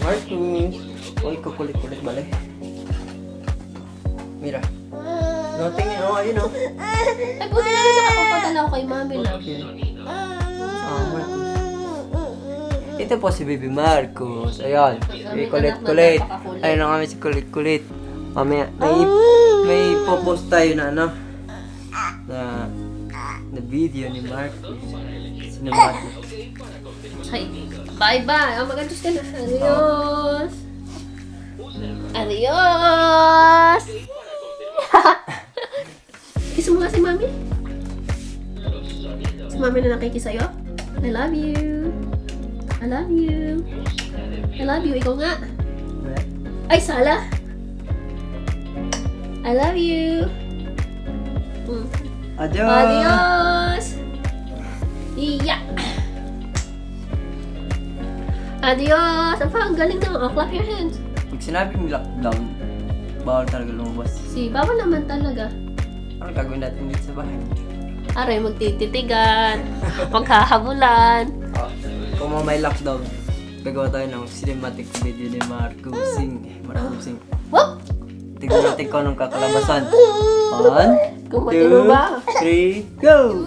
Marcus. Uy, kukulit-kulit balik. Mira. Nothing yun. Oh, ayun oh. Ay, buti na rin nakapapadala ko kay mami na. Okay. Marcus. Ito po si Baby Marcos. Ayan. Si kulit-kulit. Ayun na kami si kulit-kulit. Mamaya, may popost tayo na ano. Na video ni Marcos. Cinematic. Ay, bye-bye. Oh, mag-adjust ka na. Adios. Adios. Kiss mo nga si mami. Si mami na nakikiss sa'yo. I love you. I love you. I love you. Ikaw nga. Ay, sala. I love you. Adios. Adios. Iya. Adios. Ang galing naman. Oh, clap your hands. Pag sinabing lockdown, bawal talaga lumabas. Bawal naman talaga. Ano gagawin natin dito sa bahay? Aray, magtititigan. Maghahabulan. Kung may lockdown, gagawa tayo ng cinematic video ni Marcos. Maraming sing. Whoop! Tignan natin kung anong kakalabasan. 1, Kung matino 2, ba? 3, go!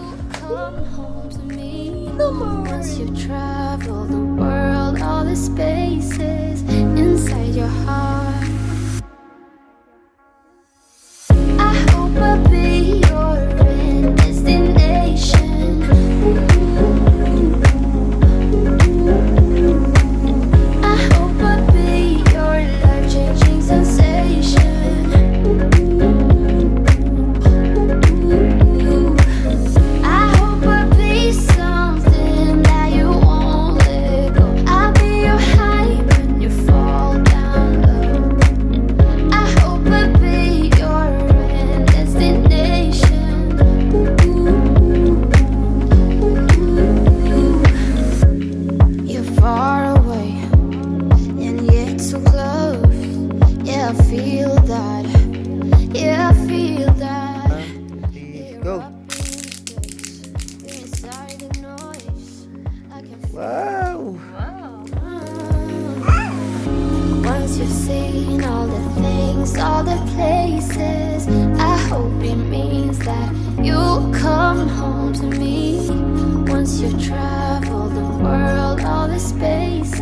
Once you've traveled the world, all the spaces inside your heart, I hope I'll be your end destination. I hope I'll be your life-changing sensation. I hope I'll be something that you won't let go. I'll be your high when you fall down low. I hope I'll be your end destination. You're far away and yet so close. Yeah, I feel that. Yeah, I feel that. Go! Inside the noise, I can feel. Wow! Once you've seen all the things, all the places, I hope it means that you'll come home to me. Once you've traveled the world, all the spaces.